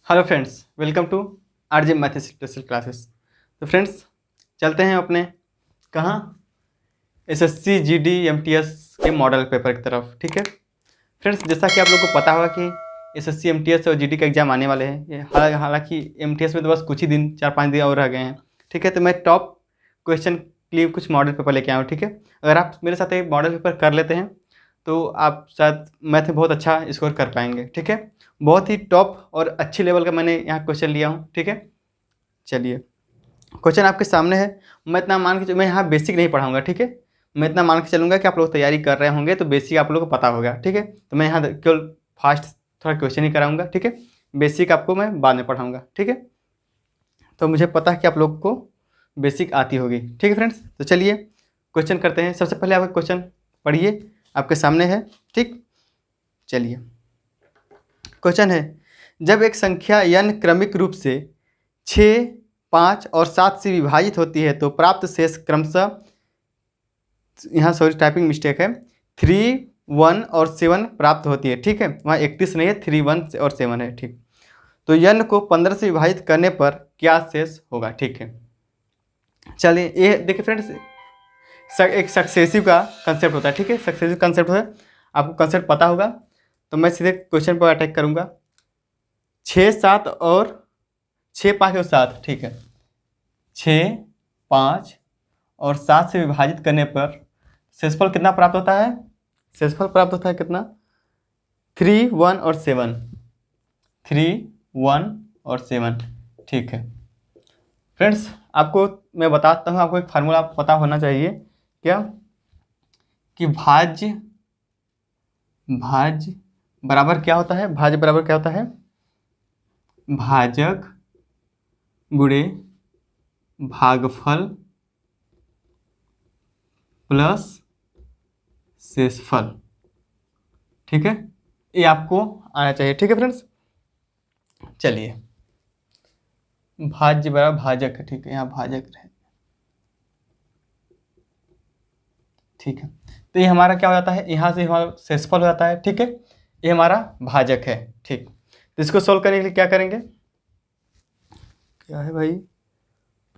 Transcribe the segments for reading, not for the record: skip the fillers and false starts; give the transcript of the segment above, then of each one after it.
Hello friends, welcome to RJ math special classes. तो friends, चलते हैं अपने कहाँ एसएससी जीडी एमटीएस के मॉडल पेपर की तरफ। ठीक है फ्रेंड्स, जैसा कि आप लोगों को पता होगा कि एसएससी एमटीएस और जीडी का एग्जाम आने वाले हैं। हालांकि एमटीएस में तो बस कुछ ही दिन, 4-5 दिन और रह गए हैं। ठीक है, तो मैं टॉप क्वेश्चन के लिए कुछ मॉडल पेपर लेके आया हूँ। ठीक है, अगर आप मेरे साथ एक मॉडल पेपर कर लेते हैं तो आप शायद मैथ में बहुत अच्छा स्कोर कर पाएंगे। ठीक है, बहुत ही टॉप और अच्छे लेवल का मैंने यहाँ क्वेश्चन लिया हूँ। ठीक है, चलिए क्वेश्चन आपके सामने है। मैं यहाँ बेसिक नहीं पढ़ाऊँगा। ठीक है, मैं इतना मान के चलूँगा कि आप लोग तैयारी कर रहे होंगे तो बेसिक आप लोगों को पता होगा। ठीक है, तो मैं यहाँ केवल फास्ट थोड़ा क्वेश्चन ही कराऊँगा। ठीक है, बेसिक आपको मैं बाद में पढ़ाऊँगा। ठीक है, तो मुझे पता है कि आप लोग को बेसिक आती होगी। ठीक है फ्रेंड्स, तो चलिए क्वेश्चन करते हैं। सबसे पहले आप क्वेश्चन पढ़िए, आपके सामने है। ठीक, चलिए क्वेश्चन है, जब एक संख्या n क्रमिक रूप से 6, 5 और 7 से विभाजित होती है तो प्राप्त शेष क्रमशः, यहाँ सॉरी टाइपिंग मिस्टेक है, 3, 1 और 7 प्राप्त होती है। ठीक है, वहाँ 31 नहीं है, 3, 1 और 7 है। ठीक, तो n को 15 से विभाजित करने पर क्या शेष होगा। ठीक है, चलिए ये देखिए फ्रेंड्स, एक सक्सेसिव का कंसेप्ट होता है। ठीक है, सक्सेसिव कंसेप्ट है, आपको कंसेप्ट पता होगा। तो मैं सीधे क्वेश्चन पर अटैक करूँगा। 6, 7 और 6, 5 और 7। ठीक है, 6, 5 और 7 से विभाजित करने पर शेषफल कितना प्राप्त होता है? शेषफल प्राप्त होता है कितना? 3, 1 और 7। 3, 1 और 7। ठीक है फ्रेंड्स, आपको मैं बताता हूँ, आपको एक फार्मूला पता होना चाहिए। क्या? कि भाज्य बराबर क्या होता है? भाज्य बराबर क्या होता है? भाजक गुणे भागफल प्लस शेषफल। ठीक है, ये आपको आना चाहिए। ठीक है फ्रेंड्स, चलिए भाज्य बराबर भाजक है। ठीक है, यहाँ भाजक रहे। ठीक है, तो ये हमारा क्या हो जाता है? यहाँ से हमारा शेषफल हो जाता है। ठीक है, ये हमारा भाजक है। ठीक, तो इसको सोल्व करने के लिए क्या करेंगे? क्या है भाई?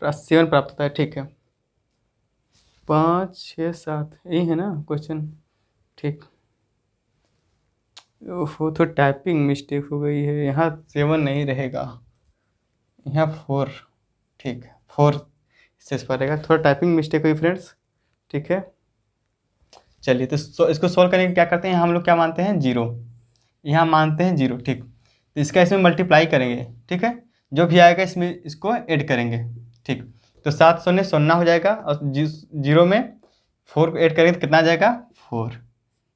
7 प्राप्त होता है। ठीक है, 5, 6, 7 यही है ना क्वेश्चन। ठीक, ओहो, तो टाइपिंग मिस्टेक हो गई है, यहाँ 7 नहीं रहेगा, यहाँ 4। ठीक है, 4 शेषफल रहेगा, थोड़ा टाइपिंग मिस्टेक हुई फ्रेंड्स। ठीक है, चलिए तो इसको सोल्व करने के क्या करते हैं हम लोग? क्या मानते हैं? 0। यहाँ मानते हैं 0। ठीक, तो इसका इसमें मल्टीप्लाई करेंगे। ठीक है, जो भी आएगा इसमें इसको ऐड करेंगे। ठीक, तो 7 शून्य 0 हो जाएगा और 0 में 4 को ऐड करेंगे तो कितना आ जाएगा? 4।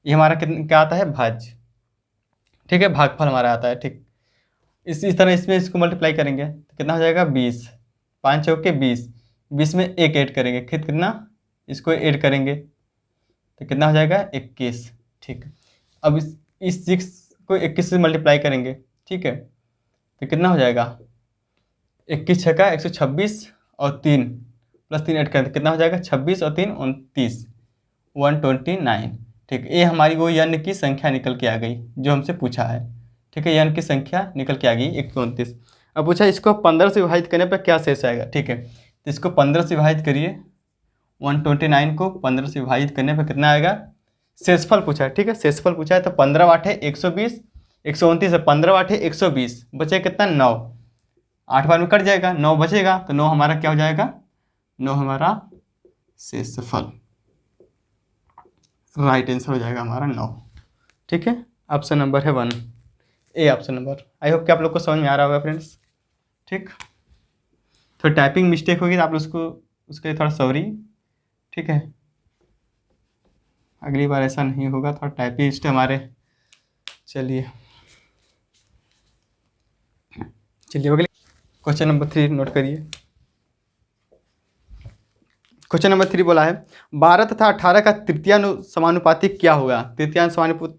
ये हमारा क्या आता है? भाज्य। ठीक है, भागफल हमारा आता है। ठीक, इस तरह इसमें इसको मल्टीप्लाई करेंगे तो कितना हो जाएगा? 20। 5 चौके 20, 20 में 1 ऐड करेंगे, फिर कितना? इसको ऐड करेंगे तो कितना हो जाएगा? 21। ठीक, अब इस 6 को 21 से मल्टीप्लाई करेंगे। ठीक है, तो कितना हो जाएगा? 21 छक्का 126 और 3 प्लस 3 ऐड करेंगे कितना हो जाएगा? 26 और 3 29, 129। ठीक, ये हमारी वो n की संख्या निकल के आ गई जो हमसे पूछा है। ठीक है, n की संख्या निकल के आ गई 129। अब पूछा इसको 15 से विभाजित करने पर क्या शेष आएगा। ठीक है, तो इसको 15 से विभाजित करिए, 129 को 15 से विभाजित करने पर कितना आएगा? शेषफल पूछा है। ठीक है, शेषफल पूछा है तो 15 8 है 120, 129 है, 15 8 है 120, बचे कितना? 9। 8 बार में कट जाएगा, 9 बचेगा, तो 9 हमारा क्या हो जाएगा? 9 हमारा शेषफल, राइट आंसर हो जाएगा हमारा 9। ठीक है, ऑप्शन नंबर है 1, A option number. I hope कि आप लोग को समझ में आ रहा होगा फ्रेंड्स। ठीक, तो टाइपिंग मिस्टेक होगी तो आप लोग उसको उसके लिए थोड़ा सॉरी। ठीक है, अगली बार ऐसा नहीं होगा, थोड़ा टाइपिंग मिस्टेक हमारे। चलिए अगले क्वेश्चन नंबर 3 नोट करिए। क्वेश्चन नंबर 3 बोला है 12 तथा 18 का तृतीयानु समानुपाती क्या होगा। तृतीयानु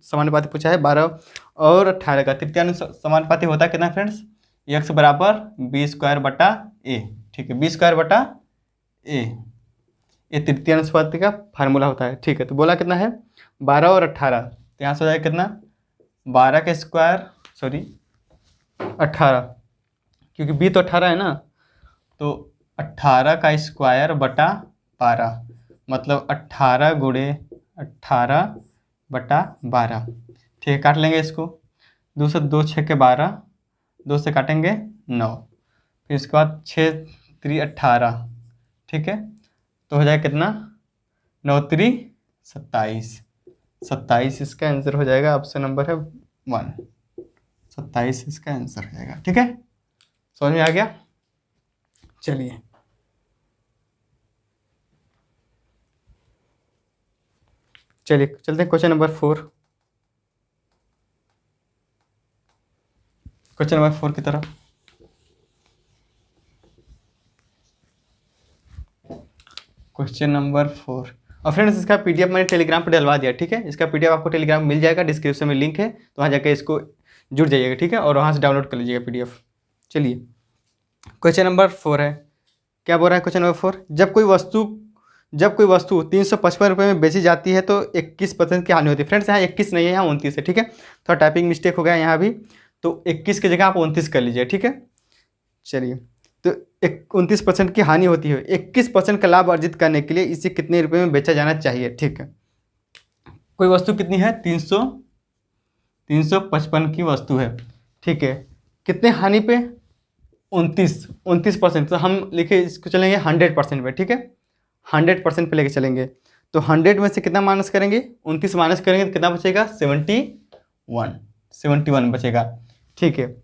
समानुपाती पूछा है, 12 और 18 का तृतीयानु समानुपाती होता है कितना फ्रेंड्स? x बराबर b² ठीक है, b² ये तृतीयानुपाती का फार्मूला होता है। ठीक है, तो बोला कितना है? 12 और 18, तो यहाँ से हो जाएगा कितना? 12 का स्क्वायर 18 क्योंकि बी तो 18 है ना, तो 18 का स्क्वायर बटा 12, मतलब 18 गुणे 18 बटा 12। ठीक है, काट लेंगे इसको। 2 से 2 6 के 12, 2 से काटेंगे 9, फिर इसके बाद 6 3 18। ठीक है, तो हो जाएगा कितना, 9 3 27। 27 इसका आंसर हो जाएगा। ऑप्शन नंबर है 1, 27 इसका आंसर हो जाएगा। ठीक है, समझ में आ गया। चलिए चलते हैं क्वेश्चन नंबर 4। क्वेश्चन नंबर 4 की तरफ। Question number 4। और फ्रेंड्स, इसका पीडीएफ मैंने टेलीग्राम पर डलवा दिया। ठीक है, इसका पीडीएफ आपको टेलीग्राम में मिल जाएगा, डिस्क्रिप्शन में लिंक है, तो वहाँ जाकर इसको जुड़ जाइएगा। ठीक है, और वहाँ से डाउनलोड कर लीजिएगा पीडीएफ। चलिए, क्वेश्चन नंबर 4 है। क्या बोल रहा है क्वेश्चन नंबर 4? जब कोई वस्तु 355 रुपये में बेची जाती है तो 21% की हानि होती है। फ्रेंड्स, यहाँ 21 नहीं है, यहाँ 29 है। ठीक है, थोड़ा टाइपिंग मिस्टेक हो गया यहाँ भी, तो 21 की जगह आप 29 कर लीजिए। ठीक है, चलिए, तो 29% की हानि होती है। 21% का लाभ अर्जित करने के लिए इसे कितने रुपए में बेचा जाना चाहिए? ठीक है, कोई वस्तु कितनी है? 355 की वस्तु है। ठीक है, कितने हानि पे? 29%। तो हम लिखे इसको चलेंगे 100% पे। ठीक है, 100% पे लेके चलेंगे, तो 100 में से कितना माइनस करेंगे? 29 माइनस करेंगे तो कितना बचेगा? 71 बचेगा। ठीक है,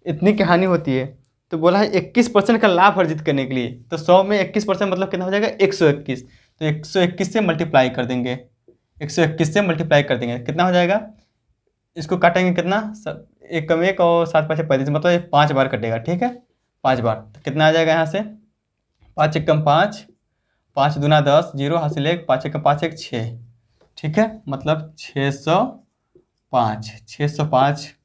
इतनी की हानि होती है, तो बोला है 21% का लाभ अर्जित करने के लिए, तो 100 में 21% मतलब कितना हो जाएगा? 121। तो 121 से मल्टीप्लाई कर देंगे, 121 से मल्टीप्लाई कर देंगे, कितना हो जाएगा? इसको काटेंगे कितना? एक कम एक और 7 5 35, मतलब ये 5 बार कटेगा। ठीक है, 5 बार, तो कितना आ जाएगा यहाँ से? 5 एक कम 5, 5 दूना 10, 0 हासिल 1, 5 एक कम 5 1 6। ठीक है, मतलब 605।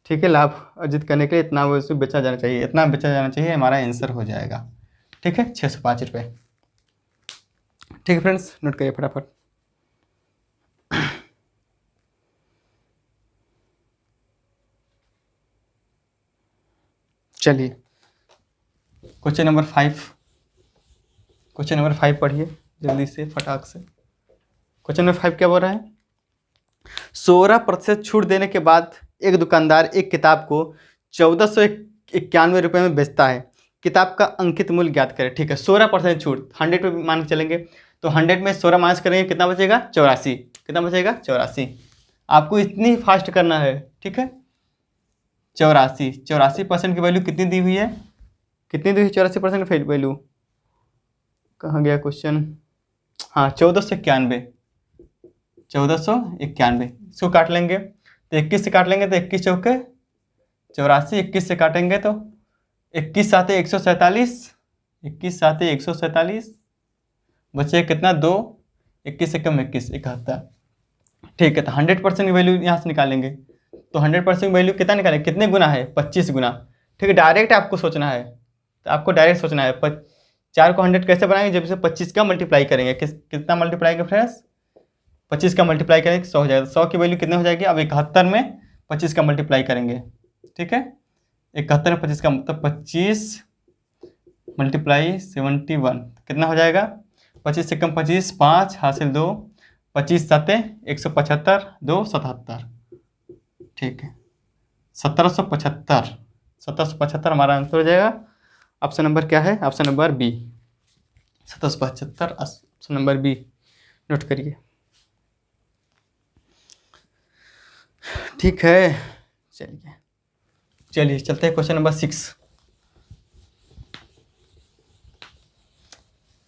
ठीक है, लाभ अर्जित करने के लिए इतना वस्तु बेचा जाना चाहिए, इतना बेचा जाना चाहिए, हमारा आंसर हो जाएगा। ठीक है, 605 रुपये। ठीक है फ्रेंड्स, नोट करिए फटाफट। चलिए, क्वेश्चन नंबर 5। क्वेश्चन नंबर 5 पढ़िए जल्दी से, फटाक से। क्वेश्चन नंबर 5 क्या बोल रहा है? 16% छूट देने के बाद एक दुकानदार एक किताब को 1491 रुपये में बेचता है। किताब का अंकित मूल्य ज्ञात करें। ठीक है, 16% छूट, 100 पे मान के चलेंगे, तो 100 में 16 माइनस करेंगे, कितना बचेगा? 84। कितना बचेगा? 84। आपको इतनी फास्ट करना है। ठीक है, 84% की वैल्यू कितनी दी हुई है? कितनी दी हुई 84% की वैल्यू? कहाँ गया क्वेश्चन? हाँ, 1491। इसको काट लेंगे, तो 21 से काट लेंगे, तो 21 चौके 84, 21 से काटेंगे तो 21 साते 147, 21 साते 147, बचे कितना? 2, 21 से कम 21, 71। ठीक है, तो 100% की वैल्यू यहाँ से निकालेंगे, तो 100% की वैल्यू कितना निकालेंगे? कितने गुना है? 25 गुना। ठीक है, डायरेक्ट आपको सोचना है, तो आपको डायरेक्ट सोचना है 4 को 100 कैसे बनाएंगे? जब इसे 25 का मल्टीप्लाई करेंगे, कितना मल्टीप्लाई करेंगे फ्रेंड्स? 25 का मल्टीप्लाई करेंगे 100 हो जाएगा। 100 की वैल्यू कितनी हो जाएगी? अब 71 में 25 का मल्टीप्लाई करेंगे। ठीक है, 71 में 25 का मतलब 25 मल्टीप्लाई 71, कितना हो जाएगा? 25 से कम 25, 5 हासिल 2, 25 साते 175, 2 77। ठीक है, 1775 हमारा आंसर हो जाएगा। ऑप्शन नंबर क्या है? Option number B, 1775, option number B note करिए। ठीक है, चलिए चलते हैं क्वेश्चन नंबर 6।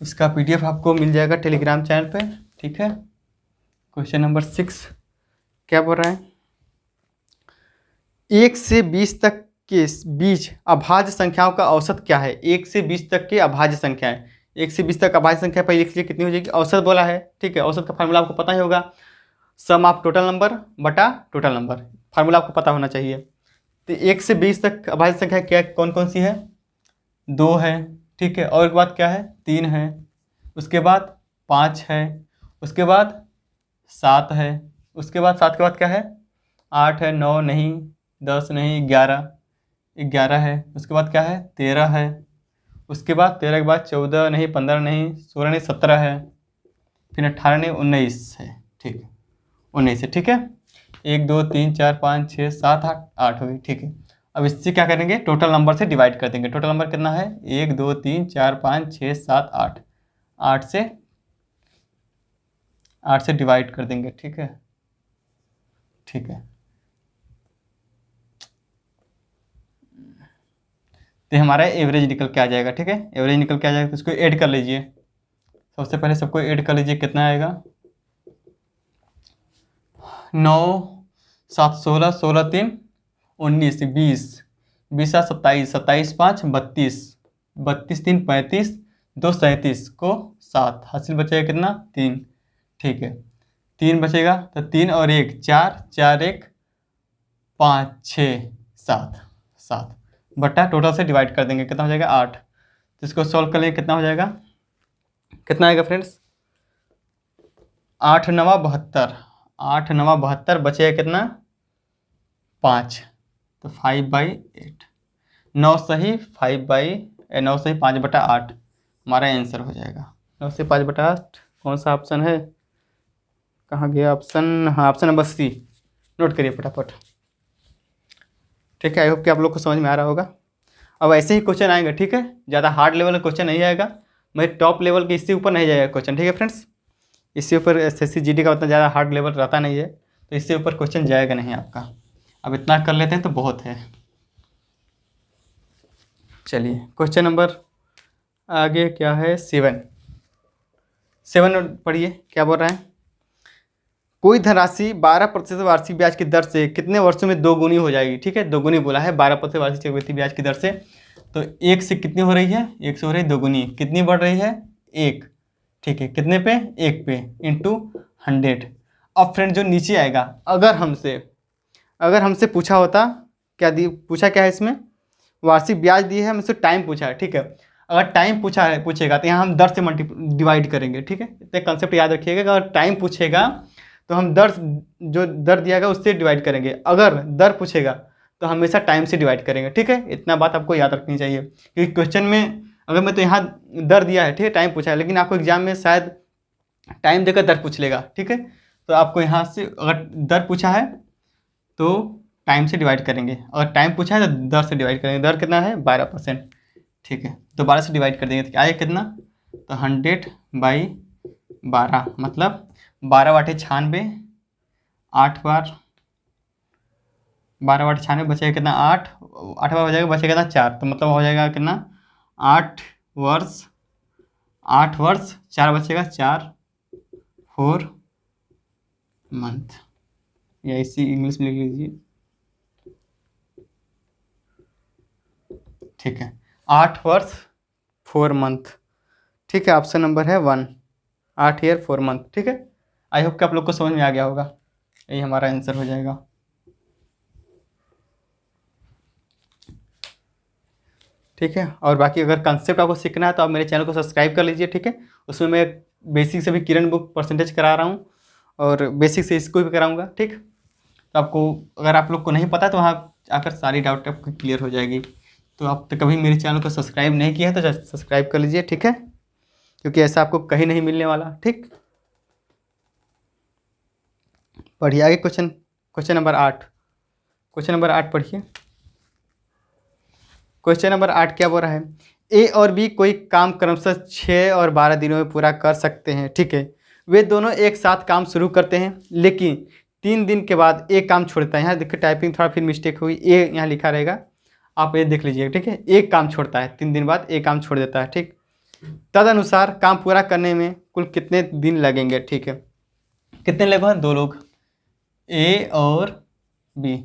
इसका पीडीएफ आपको मिल जाएगा टेलीग्राम चैनल पे। ठीक है, क्वेश्चन नंबर 6 क्या बोल रहा है? 1 से 20 तक के बीच अभाज्य संख्याओं का औसत क्या है? 1 से 20 तक के अभाज्य संख्याएं, 1 से 20 तक अभाज्य संख्या पहले लिख लीजिए, कितनी हो जाएगी? औसत बोला है। ठीक है, औसत का फार्मूला आपको पता ही होगा, सम ऑफ टोटल नंबर बटा टोटल नंबर, फार्मूला आपको पता होना चाहिए। तो 1 से 20 तक अभाज्य संख्या क्या कौन कौन सी है? 2 है। ठीक है, और एक बात क्या है? 3 है, उसके बाद 5 है, उसके बाद 7 है, उसके बाद 7 के बाद क्या है? 8 है, 9 नहीं, 10 नहीं, 11, 11 है, उसके बाद क्या है 13 है, उसके बाद 13 के बाद 14 नहीं, 15 नहीं, 16 नहीं, 17 है, फिर 18 नहीं, 19 है। ठीक है, 19 है। ठीक है, 1 2 3 4 5 6 7 8 8 हो गई। ठीक है, अब इससे क्या करेंगे, टोटल नंबर से डिवाइड कर देंगे। टोटल नंबर कितना है 1 2 3 4 5 6 7 8, 8 से डिवाइड कर देंगे। ठीक है, ठीक है, तो हमारा एवरेज निकल के आ जाएगा। ठीक है, एवरेज निकल के आ जाएगा, तो इसको ऐड कर लीजिए। सबसे पहले सबको ऐड कर लीजिए, कितना आएगा 9 7 16 16 3 19 20 20 7 27 27 5 32 32 3 35 2 37 को 7 हासिल बचेगा कितना 3। ठीक है, 3 बचेगा, तो 3 और 1 4 4 1 5 6 7 7 बटा टोटल से डिवाइड कर देंगे, कितना हो जाएगा 8। तो इसको सॉल्व कर लेंगे, कितना हो जाएगा, कितना आएगा फ्रेंड्स 8 9 72, 8 9 72 बचेगा कितना 5, तो 5/8, 9 सही 9 सही 5/8 हमारा आंसर हो जाएगा। 9 से 5/8 कौन सा ऑप्शन है, कहाँ गया ऑप्शन, हाँ ऑप्शन नंबर सी, नोट करिए फटाफट। ठीक है, आई होप कि आप लोग को समझ में आ रहा होगा। अब ऐसे ही क्वेश्चन आएंगे। ठीक है, ज़्यादा हार्ड लेवल का क्वेश्चन नहीं आएगा, मैं टॉप लेवल के इससे ऊपर नहीं जाएगा क्वेश्चन। ठीक है फ्रेंड्स, इससे ऊपर SSC GD का उतना ज़्यादा हार्ड लेवल रहता नहीं है, तो इससे ऊपर क्वेश्चन जाएगा नहीं आपका। अब इतना कर लेते हैं तो बहुत है। चलिए क्वेश्चन नंबर आगे क्या है 7 पढ़िए, क्या बोल रहा है, कोई धनराशि 12% वार्षिक ब्याज की दर से कितने वर्षों में 2 गुनी हो जाएगी। ठीक है, 2 गुनी बोला है, 12% वार्षिक चक्रवृद्धि ब्याज की दर से, तो 1 से कितनी हो रही है, 1 से हो रही है 2 गुनी, कितनी बढ़ रही है 1। ठीक है, कितने पे 1 पे इंटू 100। अब फ्रेंड जो नीचे आएगा, अगर हमसे पूछा होता, क्या पूछा क्या है इसमें, वार्षिक ब्याज दी है, हमसे टाइम पूछा है। ठीक है, अगर टाइम पूछेगा तो यहाँ हम दर से डिवाइड करेंगे। ठीक है, इतने कंसेप्ट याद रखिएगा, अगर टाइम पूछेगा तो हम जो दर दिया गया उससे डिवाइड करेंगे, अगर दर पूछेगा तो हमेशा टाइम से डिवाइड करेंगे। ठीक है, इतना बात आपको याद रखनी चाहिए, क्योंकि क्वेश्चन में अगर मैं तो यहाँ दर दिया है, ठीक है, टाइम पूछा है, लेकिन आपको एग्जाम में शायद टाइम देकर दर पूछ लेगा। ठीक है, तो आपको यहाँ से अगर दर पूछा है तो टाइम से डिवाइड करेंगे, अगर टाइम पूछा है तो दर से डिवाइड करेंगे। दर कितना है 12%। ठीक है, तो 12 से डिवाइड कर देंगे तो आएगा कितना, तो 100/12 मतलब 12/96, 8 बार 12/96 बचेगा कितना 8 बार हो जाएगा, बचेगा कितना 4, तो मतलब हो जाएगा कितना 8 वर्ष 4 बचेगा 4 मंथ, या इसी इंग्लिश में लिख लीजिए। ठीक है, 8 वर्ष 4 मंथ। ठीक है, ऑप्शन नंबर है 1, 8 ईयर 4 मंथ। ठीक है, आई होप कि आप लोग को समझ में आ गया होगा, यही हमारा आंसर हो जाएगा। ठीक है, और बाकी अगर कंसेप्ट आपको सीखना है तो आप मेरे चैनल को सब्सक्राइब कर लीजिए। ठीक है, उसमें मैं बेसिक से भी किरण बुक परसेंटेज करा रहा हूँ, और बेसिक से इसको भी कराऊंगा। ठीक, तो आपको अगर आप लोग को नहीं पता तो वहाँ आकर सारी डाउट आपको क्लियर हो जाएगी। तो आप तो कभी मेरे चैनल को सब्सक्राइब नहीं किया है तो सब्सक्राइब कर लीजिए। ठीक है, क्योंकि ऐसा आपको कहीं नहीं मिलने वाला। ठीक, पढ़िए आगे क्वेश्चन नंबर 8, क्वेश्चन नंबर 8 पढ़िए। क्वेश्चन नंबर 8 क्या बोल रहा है, ए और बी कोई काम क्रमशः 6 और 12 दिनों में पूरा कर सकते हैं। ठीक है, वे दोनों एक साथ काम शुरू करते हैं, लेकिन 3 दिन के बाद एक काम छोड़ता है। यहाँ देखिए टाइपिंग थोड़ा फिर मिस्टेक हुई, ए यहाँ लिखा रहेगा, आप ये देख लीजिए। ठीक है, एक काम छोड़ता है, 3 दिन बाद एक काम छोड़ देता है। ठीक, तदनुसार काम पूरा करने में कुल कितने दिन लगेंगे। ठीक है, कितने लोग हैं, 2 लोग, ए और बी।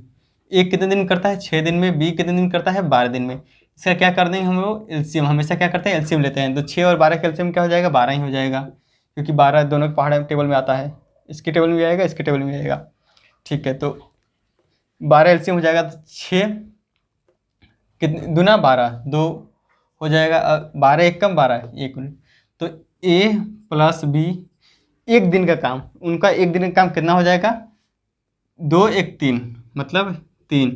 ए कितने दिन करता है 6 दिन में, बी कितने दिन करता है 12 दिन में। इसका क्या कर देंगे हम लोग, एलसीएम, हमेशा क्या करते हैं एलसीएम लेते हैं, तो 6 और 12 का एलसीएम क्या हो जाएगा 12 ही हो जाएगा, क्योंकि 12 दोनों के पहाड़ टेबल में आता है, इसके टेबल में भी आएगा, इसके टेबल में आएगा। ठीक है, तो 12 एलसीएम हो जाएगा, तो 6 कितने दूना 12, 2 हो जाएगा, 12 1 कम 12 1, तो ए प्लस बी एक दिन का काम, उनका एक दिन का काम कितना हो जाएगा 2 1 3, मतलब 3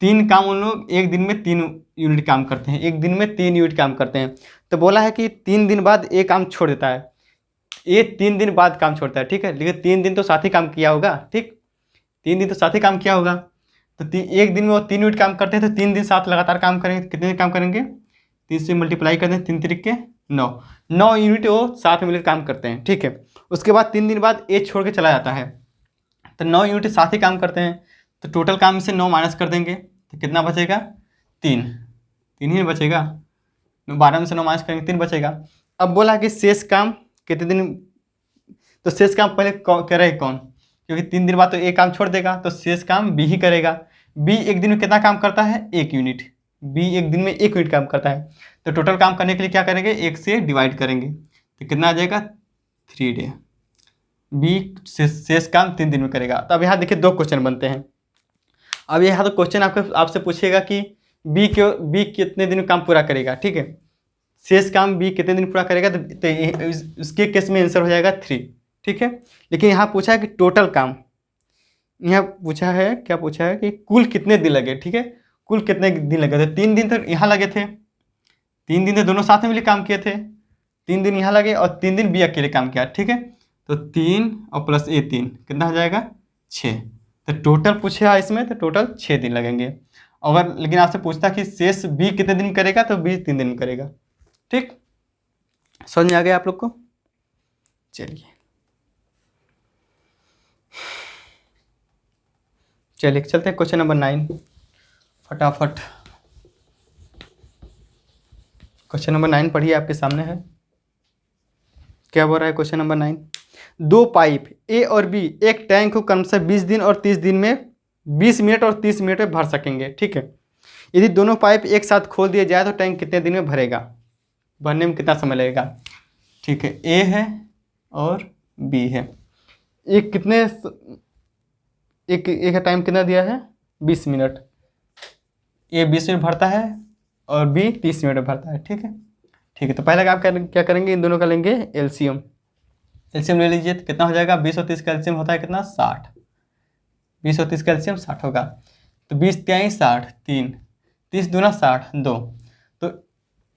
3 काम उन लोग एक दिन में 3 यूनिट काम करते हैं, एक दिन में 3 यूनिट काम करते हैं। तो बोला है कि 3 दिन बाद ये काम छोड़ देता है, ये 3 दिन बाद काम छोड़ता है, ठीक है। लेकिन 3 दिन तो साथ ही काम किया होगा, ठीक, 3 दिन तो साथ ही काम किया होगा। तो एक दिन में वो 3 यूनिट काम करते हैं, तो 3 दिन साथ लगातार काम करेंगे, कितने दिन काम करेंगे, 3 से मल्टीप्लाई कर दें, 3 तरीके 9 यूनिट वो साथ में मिलकर काम करते हैं, ठीक है। उसके बाद 3 दिन बाद ए छोड़ के चला जाता है, तो 9 यूनिट साथ ही काम करते हैं, तो टोटल काम से 9 माइनस कर देंगे, तो कितना बचेगा, 3 ही बचेगा। 12 में से 9 माइनस करेंगे, 3 बचेगा। अब बोला कि शेष काम कितने दिन, तो शेष काम पहले करे कौन, क्योंकि 3 दिन बाद तो ए काम छोड़ देगा, तो शेष काम बी ही करेगा। बी एक दिन में कितना काम करता है, 1 यूनिट, बी एक दिन में 1 यूनिट काम करता है। तो टोटल काम करने के लिए क्या करेंगे, 1 से डिवाइड करेंगे, तो कितना आ जाएगा, 3 डे। बी शेष काम 3 दिन में करेगा। तो अब यहाँ देखिए 2 क्वेश्चन बनते हैं। अब यहाँ तो क्वेश्चन आपसे पूछेगा कि बी कितने दिन में काम पूरा करेगा, ठीक है, शेष काम बी कितने दिन पूरा करेगा, तो उसके केस में आंसर हो जाएगा 3, ठीक है। लेकिन यहाँ पूछा है कि टोटल काम, यहाँ पूछा है, क्या पूछा है कि कुल कितने दिन लगे, ठीक है, कुल कितने दिन लगे। तो 3 दिन तो यहाँ लगे थे, 3 दिन तो दोनों साथ में मिले काम किए थे, 3 दिन यहाँ लगे और 3 दिन बी अकेले काम किया, ठीक है। तो 3 और प्लस ए 3 कितना हो जाएगा, 6। तो टोटल पूछा इसमें, तो टोटल 6 दिन लगेंगे। अगर लेकिन आपसे पूछता कि शेष बी कितने दिन करेगा, तो बी 3 दिन में करेगा, ठीक। समझ में आ गया आप लोग को। चलिए चलते हैं क्वेश्चन नंबर 9 फटाफट। क्वेश्चन नंबर 9 पढ़िए, आपके सामने है। क्या बोल रहा है क्वेश्चन नंबर 9, 2 पाइप ए और बी एक टैंक को क्रमशः 20 दिन और 30 दिन में 20 मिनट और 30 मिनट में भर सकेंगे, ठीक है। यदि दोनों पाइप एक साथ खोल दिया जाए तो टैंक कितने दिन में भरेगा, भरने में कितना समय लगेगा, ठीक है। ए है और बी है, एक कितने एक टाइम कितना दिया है, 20 मिनट, ए 20 मिनट भरता है और बी 30 मिनट में भरता है, ठीक है। तो पहले आप क्या करेंगे, इन दोनों का लेंगे एलसीएम ले लीजिए, तो कितना हो जाएगा, 20 और 30 का एलसीएम होता है कितना, 60, 20 और 30 का एलसीएम 60 होगा। तो 20 3 60, 3 30 दूना 60, 2। तो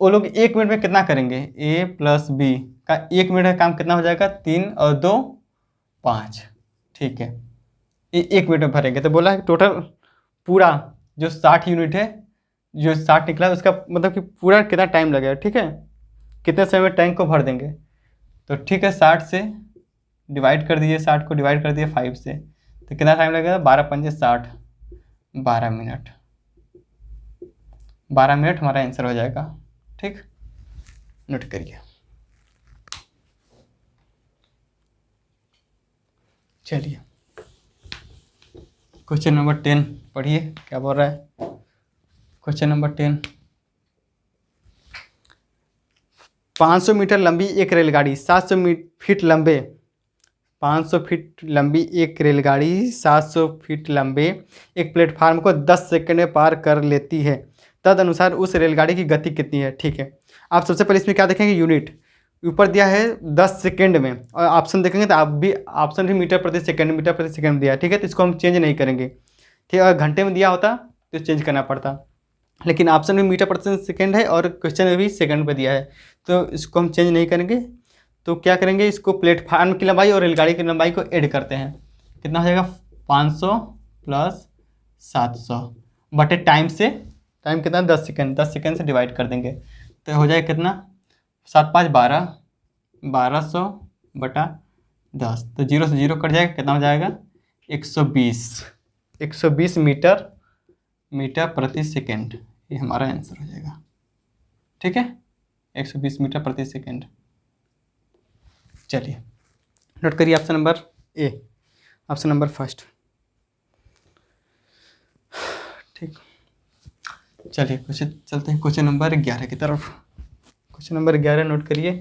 वो लोग 1 मिनट में कितना करेंगे, ए प्लस बी का 1 मिनट का काम कितना हो जाएगा, 3 और 2 5, ठीक है। ये 1 मिनट में भरेंगे। तो बोला है टोटल पूरा जो 60 यूनिट है, जो 60 निकला, उसका मतलब कि पूरा कितना टाइम लगेगा, ठीक है, कितने समय में टैंक को भर देंगे। तो ठीक है, 60 से डिवाइड कर दिए, 60 को डिवाइड कर दिए 5 से, तो कितना टाइम लगेगा, 12 पंजे 60, 12 मिनट, 12 मिनट हमारा आंसर हो जाएगा, ठीक। नोट करिए। चलिए क्वेश्चन नंबर 10 पढ़िए, क्या बोल रहा है क्वेश्चन नंबर 10, 500 मीटर लंबी एक रेलगाड़ी 700 फीट लंबे 500 फीट लंबी एक रेलगाड़ी 700 फीट लंबे एक प्लेटफार्म को 10 सेकंड में पार कर लेती है, तदनुसार उस रेलगाड़ी की गति कितनी है, ठीक है। आप सबसे पहले इसमें क्या देखेंगे, यूनिट ऊपर दिया है 10 सेकंड में, और ऑप्शन देखेंगे तो आप भी ऑप्शन भी मीटर प्रति सेकंड दिया है, ठीक है। तो इसको हम चेंज नहीं करेंगे, ठीक है। अगर घंटे में दिया होता तो चेंज करना पड़ता, लेकिन ऑप्शन में मीटर प्रति सेकंड है और क्वेश्चन में भी सेकंड पे दिया है, तो इसको हम चेंज नहीं करेंगे। तो क्या करेंगे, इसको प्लेटफार्म की लंबाई और रेलगाड़ी की लंबाई को ऐड करते हैं, कितना हो जाएगा, 500 प्लस 700 बटे टाइम से, टाइम कितना, 10 सेकंड, 10 सेकंड से डिवाइड कर देंगे, तो हो जाएगा कितना, 7 5 12, 1200 बटा 10, तो 0 से 0 कट जाएगा, कितना हो जाएगा, 120 मीटर प्रति सेकंड, ये हमारा आंसर हो जाएगा, ठीक है, 120 मीटर प्रति सेकंड। चलिए नोट करिए option number A, option number first, ठीक। चलिए क्वेश्चन चलते हैं क्वेश्चन नंबर 11 की तरफ। क्वेश्चन नंबर 11 नोट करिए,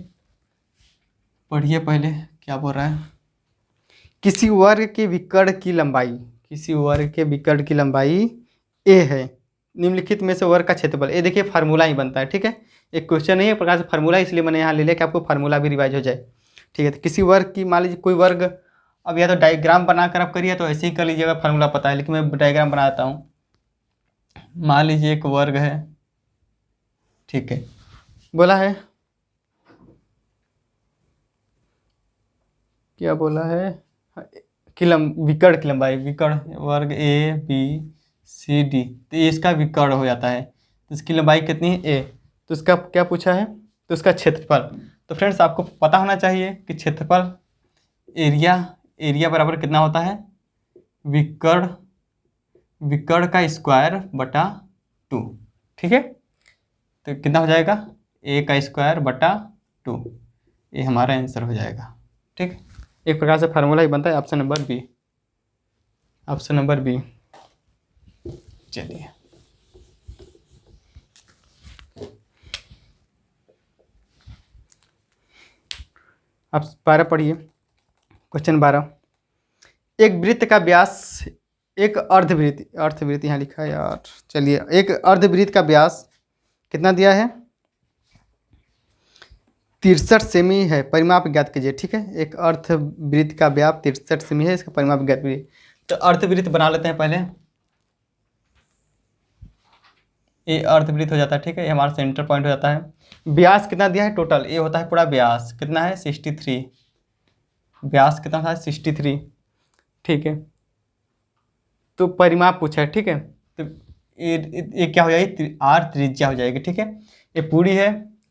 पढ़िए पहले क्या बोल रहा है, किसी वर्ग के विकर्ण की लंबाई ए है, निम्नलिखित में से वर्ग का क्षेत्रफल, ये देखिए फार्मूला ही बनता है, ठीक है। एक क्वेश्चन नहीं है प्रकार से फार्मूला, इसलिए मैंने यहाँ ले लिया कि आपको फार्मूला भी रिवाइज हो जाए, ठीक है। तो किसी वर्ग की, मान लीजिए कोई वर्ग, अब या तो डायग्राम बनाकर आप करिए तो ऐसे ही कर लीजिएगा, फार्मूला पता है, लेकिन मैं डायग्राम बना देता हूँ। मान लीजिए एक वर्ग है, ठीक है, बोला है, क्या बोला है विकर्ण की लंबाई, विकर्ण वर्ग ए बी सी डी, तो ये इसका विकर्ण हो जाता है, तो इसकी लंबाई कितनी है ए, तो इसका क्या पूछा है, तो इसका क्षेत्रफल। तो फ्रेंड्स आपको पता होना चाहिए कि क्षेत्रफल एरिया बराबर कितना होता है, विकर्ण का स्क्वायर बटा 2, ठीक है, तो कितना हो जाएगा, ए का स्क्वायर बटा 2, ये हमारा आंसर हो जाएगा, ठीक। एक प्रकार से फार्मूला ही बनता है, option number B, option number B. चलिए अब 12 पढ़िए, क्वेश्चन 12। एक वृत्त का व्यास, एक अर्धवृत्त यहाँ लिखा है यार, चलिए, एक अर्धवृत्त का व्यास कितना दिया है, 63 सेमी है, परिमाप ज्ञात कीजिए, ठीक है। एक अर्धवृत्त का व्यास 63 सेमी है, इसका परिमाप ज्ञात कीजिए। तो अर्धवृत्त बना लेते हैं पहले, ये अर्धवृत्त हो जाता है, ठीक है, ये हमारा सेंटर पॉइंट हो जाता है। व्यास कितना दिया है टोटल, ये होता है पूरा व्यास कितना है 63, व्यास कितना था 63, ठीक है। तो परिमाप पूछा है, ठीक है, तो ये क्या हो जाएगी, आर त्रिज्या हो जाएगी, ठीक है, ये पूरी है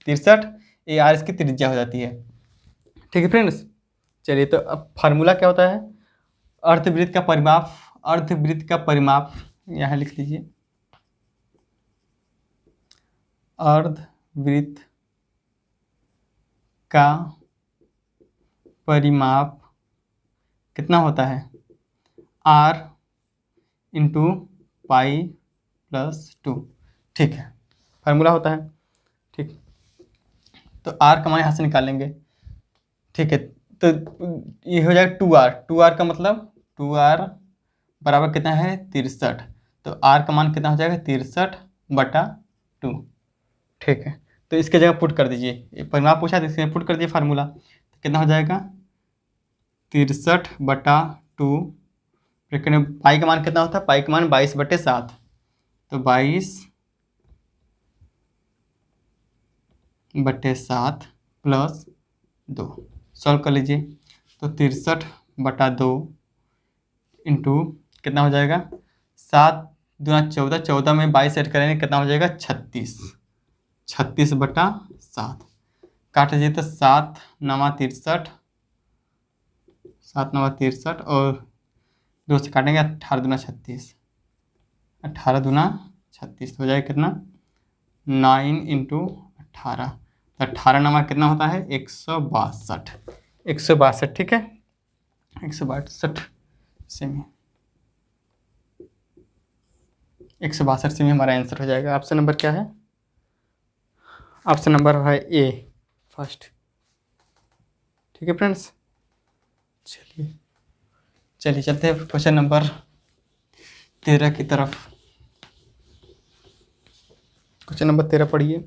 63, ये आर इसकी त्रिज्या हो जाती है, ठीक है फ्रेंड्स। चलिए तो अब फार्मूला क्या होता है, अर्धवृत्त का परिमाप यहाँ लिख लीजिए, अर्धवृत्त का परिमाप कितना होता है, r इंटू पाई प्लस 2, ठीक है, फार्मूला होता है, ठीक। तो r का मान यहाँ से निकालेंगे, ठीक है, तो ये हो जाएगा 2r का मतलब 2r बराबर कितना है 63, तो r का मान कितना हो जाएगा 63 बटा 2, ठीक है। तो इसके जगह पुट कर दीजिए, ये परिमाप पूछा तो इसके पुट कर दीजिए फार्मूला, तो कितना हो जाएगा 63 बटा 2, फिर पाई का मान कितना होता है, पाई का मान 22/7, तो 22/7 प्लस 2, सॉल्व कर लीजिए, तो 63 बटा 2 इंटू कितना हो जाएगा 7 दूना 14, 14 में 22 ऐड करेंगे कितना हो जाएगा 36/7, काट लीजिए तो 7 9 63, 7 9 63 और 2 से काटेंगे 18 दूना 36, 18 दूना 36 हो जाएगा कितना 9 इंटू 18, तो 18 नंबर कितना होता है 162, ठीक है, 162 सेमी, 162 सेमी हमारा आंसर हो जाएगा। ऑप्शन नंबर क्या है, ऑप्शन नंबर है ए फर्स्ट, ठीक है फ्रेंड्स। चलिए चलते हैं क्वेश्चन नंबर 13 की तरफ। क्वेश्चन नंबर 13 पढ़िए।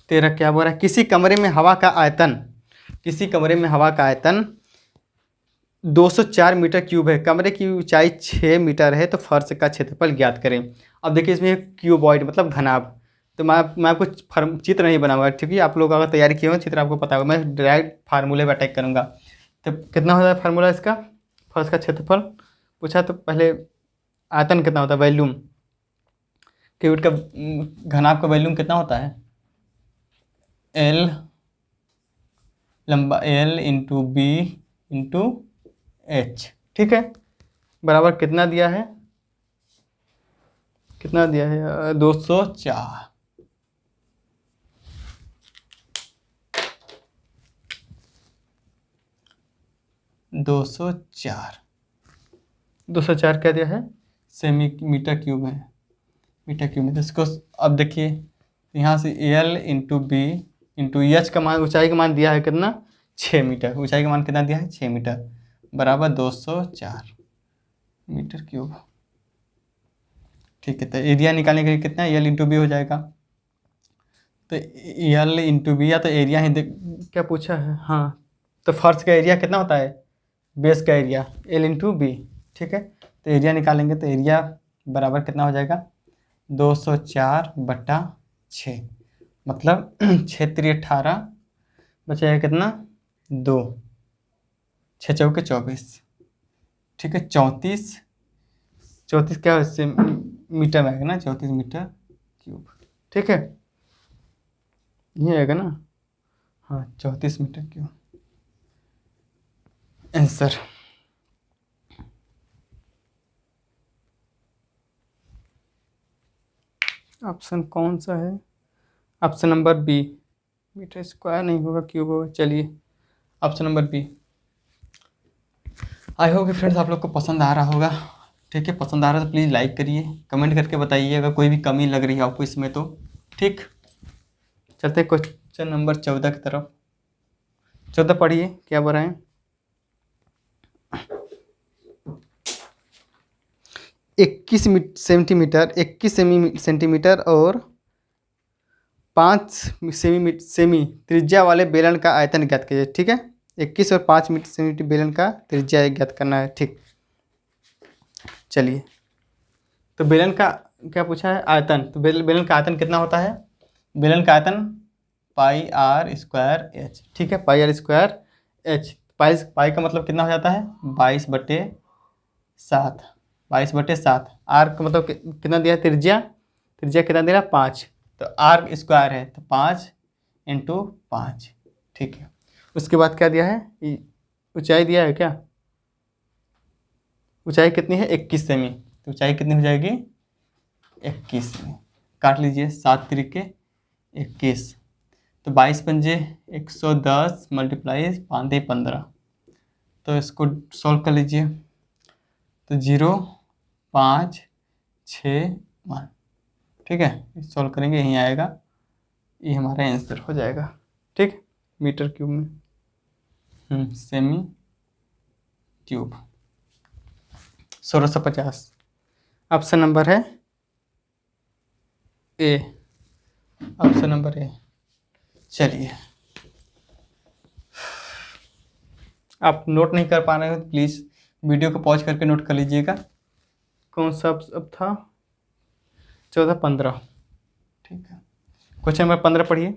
13 क्या बोल रहा है, किसी कमरे में हवा का आयतन 204 मीटर क्यूब है, कमरे की ऊंचाई 6 मीटर है, तो फर्श का क्षेत्रफल ज्ञात करें। अब देखिए इसमें क्यूबॉइड मतलब घनाभ, तो मैं आपको चित्र नहीं बनाऊंगा, ठीक है, आप लोग अगर तैयारी किए हो चित्र आपको पता होगा, मैं डायरेक्ट फार्मूले पर अटैक करूंगा। तो कितना होता है फार्मूला इसका, फर्श का क्षेत्रफल पूछा, तो पहले आयतन कितना होता है, वॉल्यूम, क्यूब का घनाभ का वॉल्यूम कितना होता है, एल लंबा L into B into H, ठीक है, बराबर कितना दिया है 204, दो सौ चार क्या दिया है मीटर क्यूब है, मीटर क्यूब में। तो इसको अब देखिए यहाँ से L into B into H का मान, ऊंचाई का मान दिया है कितना 6 मीटर, ऊंचाई का मान कितना दिया है 6 मीटर, बराबर 204 मीटर क्यूब, ठीक है। तो एरिया निकालने के लिए कितना एल इंटू बी हो जाएगा, तो एल इंटू बी, या तो एरिया ही क्या पूछा है, हाँ, तो फर्श का एरिया कितना होता है बेस का एरिया एल इंटू बी, ठीक है। तो एरिया निकालेंगे तो एरिया बराबर कितना हो जाएगा 204/6, मतलब 6×3 = 18, बचेगा कितना 2, 6×4 = 24, ठीक है। 34 क्या है इससे मीटर में आएगा ना, 34 मीटर क्यूब, ठीक है, ये आएगा ना, हाँ 34 मीटर क्यूब आंसर। ऑप्शन कौन सा है? Option number B, metre square नहीं होगा, क्यूब होगा। चलिए option number B. I hope कि फ्रेंड्स आप लोग को पसंद आ रहा होगा, ठीक है। पसंद आ रहा है तो प्लीज़ लाइक करिए, कमेंट करके बताइए अगर कोई भी कमी लग रही है आपको इसमें तो, ठीक। चलते क्वेश्चन नंबर 14 की तरफ। 14 पढ़िए क्या बोल रहे हैं। 21 सेंटीमीटर और 5 सेमी त्रिज्या वाले बेलन का आयतन ज्ञात कीजिए, ठीक है। 21 और 5 सेमी बेलन का त्रिज्या ज्ञात करना है, ठीक। चलिए तो बेलन का क्या पूछा है, आयतन। तो बेलन का आयतन कितना होता है? बेलन का आयतन πr²h, ठीक है, πr²h। पाई का मतलब कितना हो जाता है 22/7, 22/7। आर का मतलब कितना दिया, त्रिज्या कितना दिया 5, तो आर स्क्वायर है तो 5 × 5, ठीक है। उसके बाद क्या दिया है, ऊंचाई दिया है क्या, ऊंचाई कितनी है 21 सेमी, तो ऊंचाई कितनी हो जाएगी 21 सेमी। काट लीजिए 7 × 21, तो 22×5 = 110 × 5×15, तो इसको सॉल्व कर लीजिए, तो 0.561, ठीक है। सॉल्व करेंगे यहीं आएगा, ये हमारा आंसर हो जाएगा, ठीक। मीटर क्यूब में सेमी क्यूब 1650 ऑप्शन नंबर है ए, ऑप्शन नंबर ए। चलिए आप नोट नहीं कर पा रहे हो तो प्लीज़ वीडियो को पॉज करके नोट कर लीजिएगा। कौन सा अब था 14-15, ठीक है। क्वेश्चन नंबर 15 पढ़िए।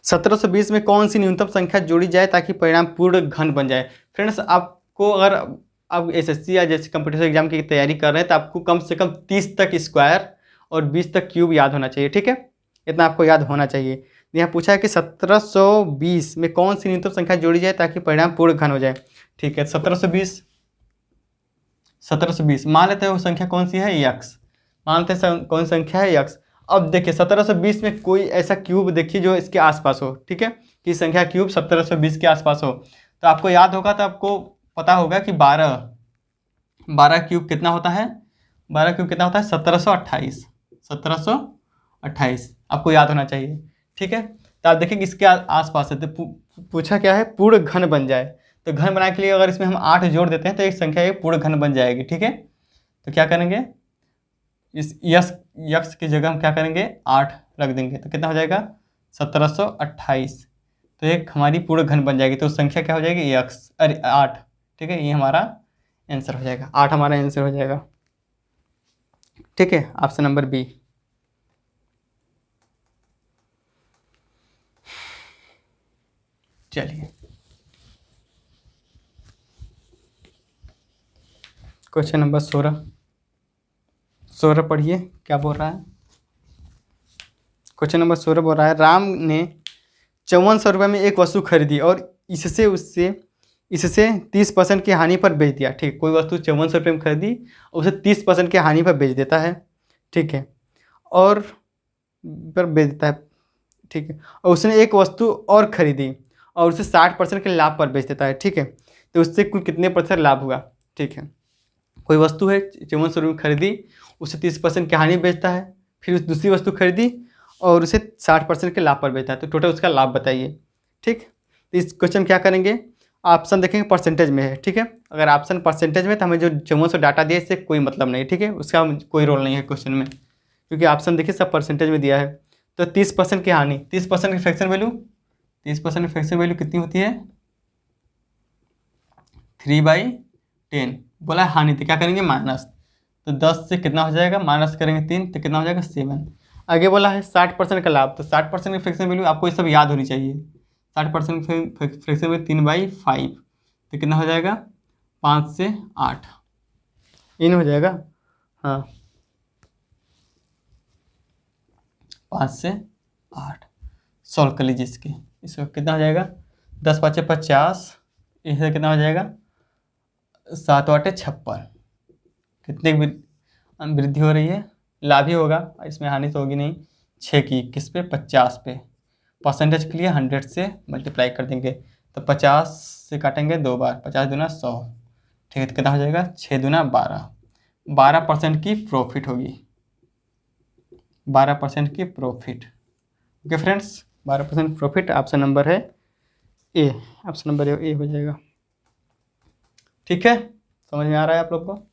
1720 में कौन सी न्यूनतम संख्या जोड़ी जाए ताकि परिणाम पूर्ण घन बन जाए? फ्रेंड्स आपको अगर आप एसएससी या जैसे कंपटीशन एग्जाम की तैयारी कर रहे हैं तो आपको कम से कम 30 तक स्क्वायर और 20 तक क्यूब याद होना चाहिए, ठीक है। इतना आपको याद होना चाहिए। यहाँ पूछा है कि 1720 में कौन सी न्यूनतम संख्या जोड़ी जाए ताकि परिणाम पूर्ण घन हो जाए, ठीक है। 1720 मान लेते हैं वो संख्या कौन सी है यक्स, मान लेते हैं कौन संख्या है यक्स। अब देखिए 1720 में कोई ऐसा क्यूब देखिए जो इसके आसपास हो, ठीक है, कि संख्या क्यूब 1720 के आसपास हो, तो आपको याद होगा, तो आपको पता होगा कि 12 क्यूब कितना होता है, 12 क्यूब कितना होता है 1728 आपको याद होना चाहिए, ठीक है। तो आप देखेंगे इसके आसपास है, तो पूछा क्या है पूर्ण घन बन जाए, तो घन बनाने के लिए अगर इसमें हम 8 जोड़ देते हैं तो एक संख्या एक पूर्ण घन बन जाएगी, ठीक है। तो क्या करेंगे, इस यक्स की जगह हम क्या करेंगे 8 रख देंगे, तो कितना हो जाएगा 1728, तो एक हमारी पूर्ण घन बन जाएगी, तो संख्या क्या हो जाएगी यक्स, अरे 8, ठीक है। ये हमारा आंसर हो जाएगा, 8 हमारा आंसर हो जाएगा, ठीक है। Option number B. चलिए क्वेश्चन नंबर 16 पढ़िए क्या बोल रहा है। क्वेश्चन नंबर 16 बोल रहा है राम ने 5400 रुपये में एक वस्तु खरीदी और इससे 30% की हानि पर बेच दिया, ठीक। कोई वस्तु 5400 रुपये में खरीदी और उसे 30% की हानि पर बेच देता है, ठीक है, और पर बेच देता है, ठीक है। और उसने एक वस्तु और खरीदी और उसे 60% के लाभ पर बेच देता है, ठीक है। तो उससे कुल कितने % लाभ हुआ, ठीक है। कोई वस्तु है 5400 रुपये में खरीदी, उसे 30% की हानि बेचता है, फिर उस दूसरी वस्तु खरीदी और उसे 60% के लाभ पर बेचता है, तो टोटल उसका लाभ बताइए, ठीक। तो इस क्वेश्चन क्या करेंगे, ऑप्शन देखेंगे परसेंटेज में है, ठीक है। अगर ऑप्शन परसेंटेज में तो हमें जो 5400 डाटा दिया इससे कोई मतलब नहीं, ठीक है, उसका कोई रोल नहीं है क्वेश्चन में, क्योंकि ऑप्शन देखिए सब परसेंटेज में दिया है। तो 30% की हानि, 30% की फ्रैक्शन वैल्यू, 30% की फ्रैक्शन वैल्यू कितनी होती है 3/10, बोला हानि, तो क्या करेंगे माइनस, तो 10 से कितना हो जाएगा, माइनस करेंगे 3 तो कितना हो जाएगा 7। आगे बोला है 60% का लाभ, तो 60% की फ्रैक्शन वैल्यू आपको ये सब याद होनी चाहिए। 60% फ्रैक्शन वैल्यू 3/5 तो कितना हो जाएगा 5 से 8 इन हो जाएगा। हाँ 5 से 8 सॉल्व कर लीजिए इसको कितना हो जाएगा 10 5 50, इससे कितना हो जाएगा 7 8 56। कितने वृद्धि हो रही है, लाभ ही होगा, इसमें हानि तो होगी नहीं। 6 की किस पे 50 पे, परसेंटेज के लिए 100 से मल्टीप्लाई कर देंगे तो 50 से काटेंगे 2 बार, 50 दूना 100, ठीक है। तो कितना हो जाएगा 6 दूना 12, 12% की प्रॉफिट होगी, 12% की profit. Okay friends, 12% profit option number है ए, ऑप्शन नंबर ए हो जाएगा। ठीक है, समझ में आ रहा है आप लोग को।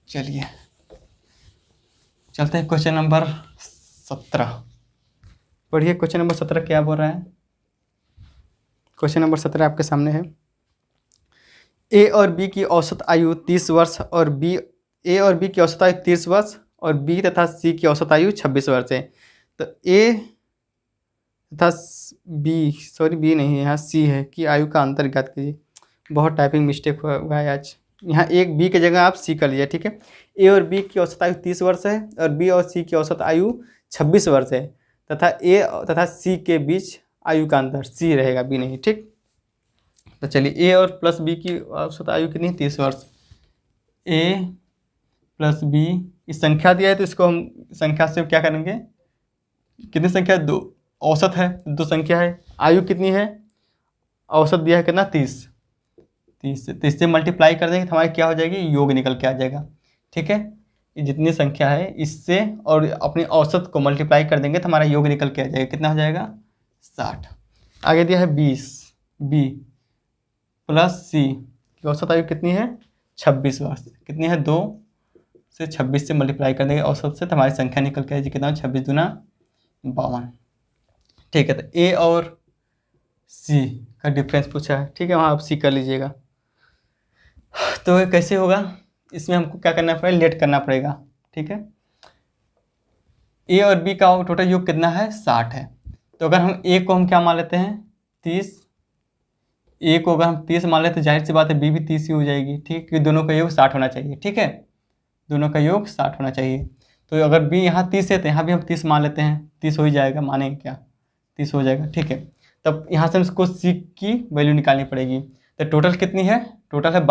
चलिए चलते हैं क्वेश्चन नंबर 17। पढ़िए क्वेश्चन नंबर 17 क्या बोल रहा है। क्वेश्चन नंबर 17 आपके सामने है। ए और बी की औसत आयु 30 वर्ष और ए और बी की औसत आयु 30 वर्ष और बी तथा सी की औसत आयु 26 वर्ष है। तो ए तथा बी नहीं है, यहाँ सी है कि आयु का अंतर ज्ञात कीजिए। बहुत टाइपिंग मिस्टेक हुआ है आज, यहाँ एक बी की जगह आप सी कर लीजिए, ठीक है। ए और बी की औसत आयु 30 वर्ष है और बी और सी की औसत आयु 26 वर्ष है तथा ए तथा सी के बीच आयु का अंतर सी रहेगा, बी नहीं, ठीक। तो चलिए ए और प्लस बी की औसत आयु कितनी 30 वर्ष। ए प्लस बी, इस संख्या दिया है तो इसको हम संख्या से क्या करेंगे, कितनी संख्या 2, औसत है 2 संख्या है, आयु कितनी है, औसत दिया है कितना 30 से, तो इससे मल्टीप्लाई कर देंगे तो हमारी क्या हो जाएगी, योग निकल के आ जाएगा, ठीक है। ये जितनी संख्या है इससे और अपनी औसत को मल्टीप्लाई कर देंगे तो हमारा योग निकल के आ जाएगा, कितना हो जाएगा 60। आगे दिया है 20, बी प्लस सी की औसत आयु कितनी है 26 वर्ष, कितनी है 2 से 26 से मल्टीप्लाई कर देंगे औसत से तो हमारी संख्या निकल के आ जाएगी, कितना 26 दूना 52, ठीक है। तो ए और सी का डिफरेंस पूछा है, ठीक है, वहाँ आप सी कर लीजिएगा। तो ये कैसे होगा, इसमें हमको क्या करना पड़ेगा, लेट करना पड़ेगा, ठीक है। ए और बी का टोटल योग कितना है 60 है, तो अगर हम ए को हम क्या मान लेते हैं 30, ए को अगर हम 30 मान लेते हैं जाहिर सी बात है बी भी 30 ही हो जाएगी, ठीक, क्योंकि दोनों का योग 60 होना चाहिए, ठीक है, दोनों का योग 60 होना चाहिए। तो अगर बी यहाँ 30 है तो यहाँ भी हम 30 मान लेते हैं, 30 हो ही जाएगा, मानेंगे क्या 30 हो जाएगा, ठीक है। तब यहाँ से हमको सी की वैल्यू निकालनी पड़ेगी। तो टोटल कितनी है, टोटल है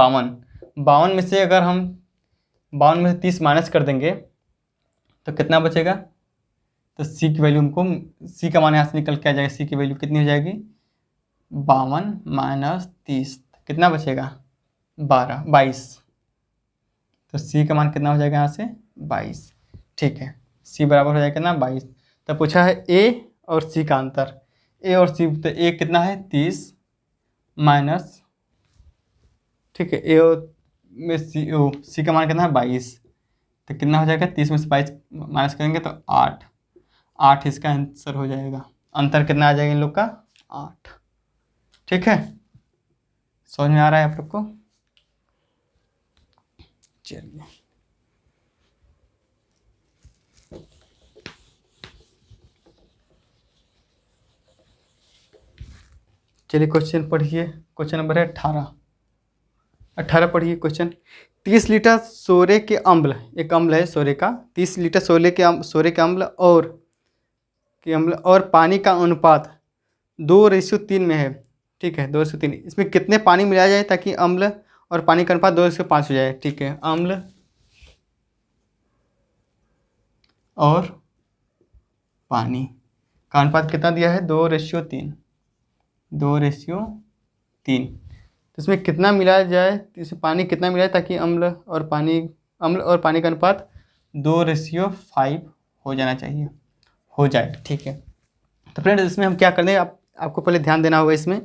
52 में से अगर हम 52 में से 30 माइनस कर देंगे तो कितना बचेगा, तो सी की वैल्यू हमको, सी का मान यहाँ से निकल के आ जाएगा, सी की वैल्यू कितनी हो जाएगी 52 माइनस 30 कितना बचेगा 22, तो सी का मान कितना हो जाएगा यहाँ से 22, ठीक है। सी बराबर हो जाएगा कितना 22। तो पूछा है ए और सी का अंतर, ए और सी, तो ए कितना है 30 माइनस, ठीक है, ए और में सी का मान कितना है 22, तो कितना हो जाएगा 30 में से 22 माइनस करेंगे तो 8 इसका आंसर हो जाएगा। अंतर कितना आ जाएगा इन लोग का 8, ठीक है। समझ में आ रहा है आप लोग को। चलिए क्वेश्चन पढ़िए, क्वेश्चन नंबर है 18 पढ़िए क्वेश्चन। 30 लीटर सोरे के अम्ल, एक अम्ल है सोरे का, 30 लीटर सोरे के अम्ल और पानी का अनुपात 2:3 में है, ठीक है 2:3। इसमें कितने पानी मिलाया जाए ताकि अम्ल और पानी का अनुपात 2:5 हो जाए, ठीक है। अम्ल और पानी का अनुपात कितना दिया है 2:3, 2:3। तो इसमें कितना मिलाया जाए, इसमें पानी कितना मिलाए ताकि अम्ल और पानी का अनुपात 2:5 हो जाना चाहिए, हो जाए, ठीक है। तो फ्रेंड्स इसमें हम क्या कर दें, आपको पहले ध्यान देना होगा इसमें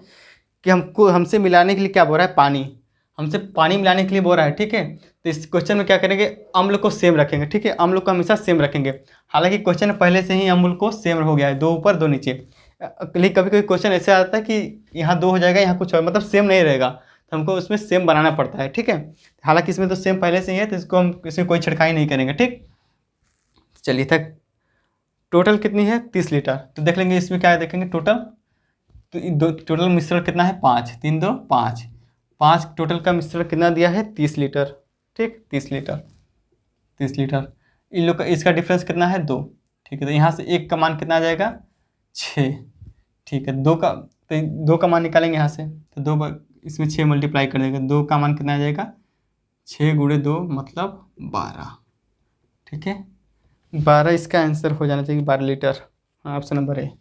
कि हमसे मिलाने के लिए क्या बोल रहा है, पानी, हमसे पानी मिलाने के लिए बोल रहा है, ठीक है। तो इस क्वेश्चन में क्या करेंगे, अम्ल को सेम रखेंगे, ठीक है, अम्ल को हमेशा सेम रखेंगे। हालांकि क्वेश्चन पहले से ही अम्ल को सेम हो गया है, 2 ऊपर 2 नीचे। कभी कभी क्वेश्चन ऐसे आता है कि यहाँ 2 हो जाएगा, यहाँ कुछ और, मतलब सेम नहीं रहेगा। तो हमको उसमें सेम बनाना पड़ता है, ठीक है। हालांकि इसमें तो सेम पहले से ही है, तो इसको हम इसमें कोई छिड़काई नहीं करेंगे, ठीक। चलिए तक टोटल कितनी है 30 लीटर, तो देख लेंगे इसमें क्या है, देखेंगे टोटल। तो दो टोटल मिश्रण कितना है 5, 3 2 5, 5 टोटल का मिश्रण कितना दिया है 30 लीटर, ठीक 30 लीटर, 30 लीटर। इन लोग का इसका डिफरेंस कितना है 2, ठीक है। तो यहाँ से 1 का मान कितना आ जाएगा 6, ठीक है। 2 का, तो 2 का मान निकालेंगे यहाँ से, तो 2 इसमें 6 मल्टीप्लाई कर देंगे, 2 का मान कितना आ जाएगा 6 गुणे 2 मतलब 12, ठीक है। 12 इसका आंसर हो जाना चाहिए 12 लीटर, हाँ ऑप्शन नंबर ए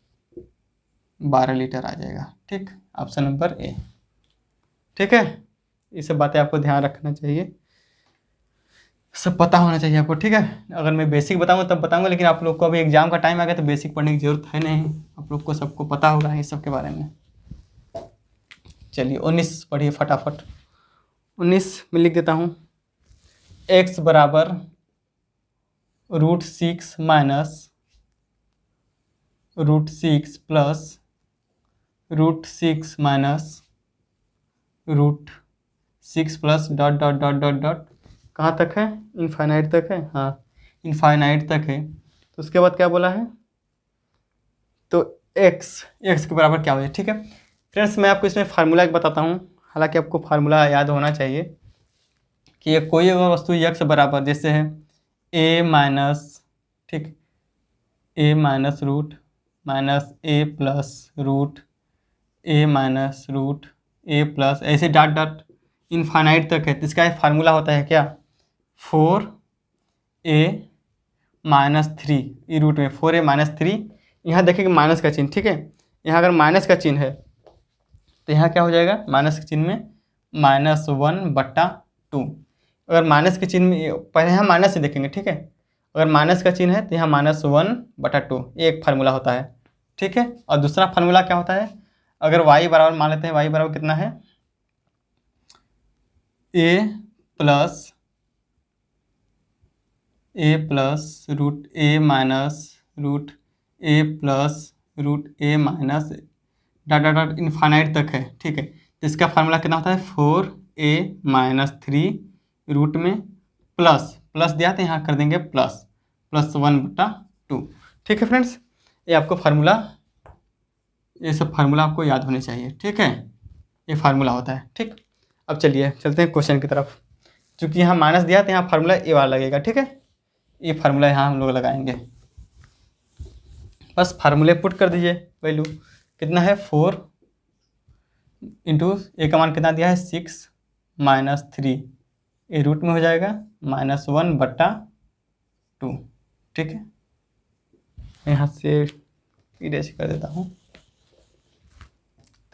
12 लीटर आ जाएगा, ठीक ऑप्शन नंबर ए, ठीक है। ये सब बातें आपको ध्यान रखना चाहिए, सब पता होना चाहिए आपको, ठीक है। अगर मैं बेसिक बताऊंगा तब बताऊंगा, लेकिन आप लोग को अभी एग्जाम का टाइम आ गया तो बेसिक पढ़ने की जरूरत है नहीं, आप लोग को सबको पता होगा ये सब के बारे में। चलिए 19 पढ़िए फटाफट। 19 में लिख देता हूँ, x बराबर √6 minus √6 plus √6 minus √6 plus dot dot dot dot dot, कहाँ तक है इनफाइनाइट तक है, हाँ इनफाइनाइट तक है। तो उसके बाद क्या बोला है, तो x के बराबर क्या हो जाए, ठीक है। फ्रेंड्स मैं आपको इसमें फार्मूला एक बताता हूँ, हालांकि आपको फार्मूला याद होना चाहिए कि ये कोई अगर वस्तु x बराबर जैसे है a माइनस, ठीक a minus root minus a plus root a minus root a plus, ऐसे डॉट डॉट इनफाइनाइट तक है, तो इसका एक फार्मूला होता है क्या 4a माइनस 3, ई रूट में 4a माइनस 3, यहाँ देखेंगे माइनस का चिन्ह, ठीक है। यहाँ अगर माइनस का चिन्ह है तो यहाँ क्या हो जाएगा, माइनस के चिन्ह में -1/2, अगर माइनस के चिन्ह में पहले यहाँ माइनस से देखेंगे, ठीक है। अगर माइनस का चिन्ह है तो यहाँ -1/2, ये एक फार्मूला होता है, ठीक है। और दूसरा फार्मूला क्या होता है, अगर y बराबर मान लेते हैं, y बराबर कितना है a plus √a minus √a plus √a minus dot dot dot infinite तक है, ठीक है। तो इसका फार्मूला कितना होता है 4a माइनस 3 रूट में प्लस दिया तो यहाँ कर देंगे +1/2, ठीक है फ्रेंड्स। ये आपको फार्मूला, ये सब फार्मूला आपको याद होने चाहिए, ठीक है। ये फार्मूला होता है, ठीक। अब चलिए चलते हैं क्वेश्चन की तरफ। चूँकि यहाँ माइनस दिया तो यहाँ फार्मूला ए वाला लगेगा, ठीक है। ये फार्मूला यहाँ हम लोग लगाएंगे, बस फार्मूले पुट कर दीजिए। वैल्यू कितना है 4 इंटू ए का मान कितना दिया है 6 माइनस 3, ए रूट में हो जाएगा -1/2, ठीक है। यहाँ से इरेज कर देता हूँ,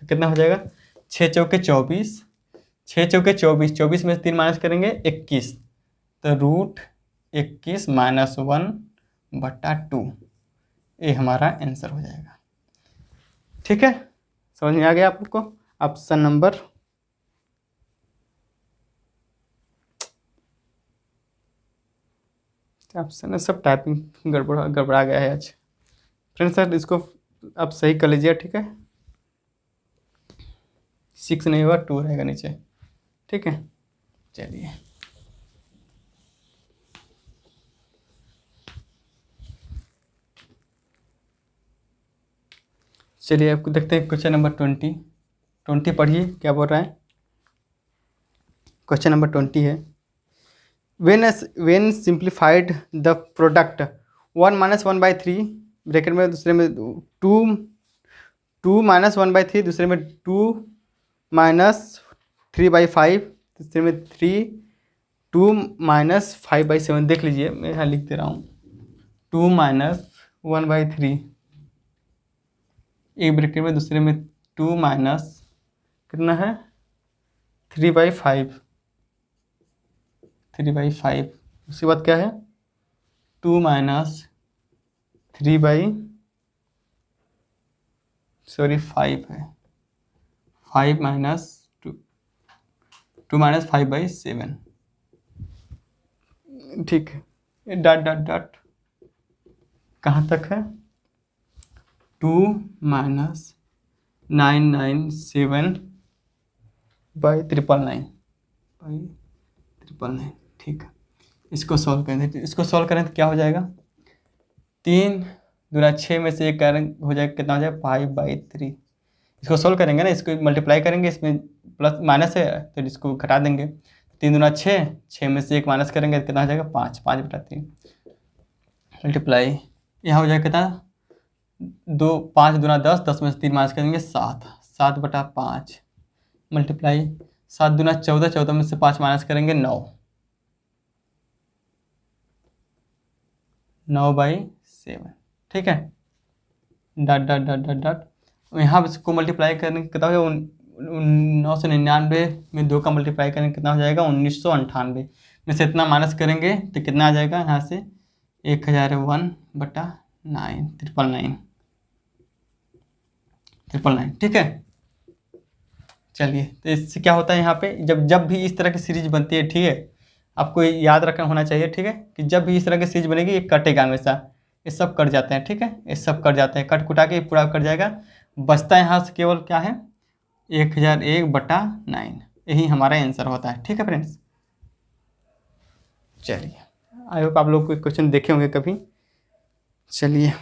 तो कितना हो जाएगा 6 चौके 24, 6 चौके 24, 24 में से 3 माइनस करेंगे 21, तो √21 माइनस 1/2, ये हमारा आंसर हो जाएगा, ठीक है। समझ में आ गया आप लोग को। ऑप्शन नंबर ऑप्शन है, सब टाइपिंग गड़बड़ा गया है आज फ्रेंड्स। सर इसको आप सही कर लीजिए, ठीक है। 6 नहीं होगा 2 रहेगा नीचे, ठीक है। चलिए आपको देखते हैं क्वेश्चन नंबर 20 पढ़िए क्या बोल रहा है। क्वेश्चन नंबर 20 है, when simplified the product 1 - 1/3 bracket में, दूसरे में 2 - 1/3, दूसरे में 2 - 3/5, तीसरे में 2 - 5/7। देख लीजिए मैं यहाँ लिख दे रहा हूँ 2 - 1/3, एक ब्रैकेट में, दूसरे में 2 माइनस कितना है 3/5, उसके बाद क्या है 2 - 5 है, 5 - 2 - 5/7, ठीक है। डॉट डॉट डॉट कहाँ तक है 2 - 997 बाई 999 ठीक है। इसको सॉल्व करें, तो क्या हो जाएगा, 3 दूना 6 में से 1 हो जाएगा, कितना हो जाएगा 5/3। इसको सॉल्व करेंगे ना, इसको मल्टीप्लाई करेंगे, इसमें प्लस माइनस है तो इसको घटा देंगे। 3 दूना 6, 6 में से 1 माइनस करेंगे तो कितना हो जाएगा 5, 5/3 मल्टीप्लाई, यहाँ हो जाएगा कितना 2, 5 दूना 10, 10 में से 3 माइनस करेंगे 7, 7/5 मल्टीप्लाई 7 दूना 14, 14 में से 5 माइनस करेंगे 9, 9/7 ठीक है। Dot dot dot dot dot, यहाँ इसको मल्टीप्लाई करने के कितना हो जाएगा 999 में 2 का मल्टीप्लाई करने कितना हो जाएगा 1998 में से इतना माइनस करेंगे तो कितना आ जाएगा यहाँ से 1001/9 999 ठीक है। चलिए, तो इससे क्या होता है यहाँ पे, जब भी इस तरह की सीरीज बनती है, ठीक है, आपको याद रखना होना चाहिए, ठीक है, कि जब भी इस तरह की सीरीज बनेगी ये कटेगा हमेशा, ये सब कट जाते हैं, ठीक है, ये सब कट जाते हैं, कट कुटा के पूरा कट जाएगा, बचता है यहाँ से केवल क्या है 1001/9, यही हमारा आंसर होता है, ठीक है फ्रेंड्स। चलिए, आई होप आप लोग कोई क्वेश्चन देखे होंगे कभी। चलिए,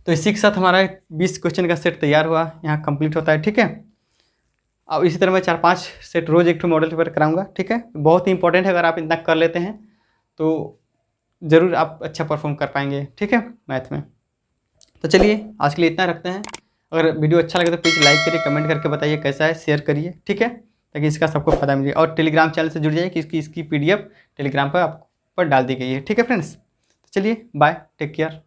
तो इसी के साथ हमारा 20 क्वेश्चन का सेट तैयार हुआ, यहाँ कंप्लीट होता है, ठीक है। अब इसी तरह मैं 4-5 सेट रोज़ एक मॉडल पेपर कराऊंगा, ठीक है, बहुत ही इंपॉर्टेंट है, अगर आप इतना कर लेते हैं तो ज़रूर आप अच्छा परफॉर्म कर पाएंगे, ठीक है, मैथ में। तो चलिए, आज के लिए इतना रखते हैं। अगर वीडियो अच्छा लगे तो प्लीज़ लाइक करिए, कमेंट करके बताइए कैसा है, शेयर करिए, ठीक है, ताकि इसका सबको पता मिले, और टेलीग्राम चैनल से जुड़ जाइए कि इसकी PDF टेलीग्राम पर आप पर डाल दी गई है, ठीक है फ्रेंड्स। तो चलिए, बाय, टेक केयर।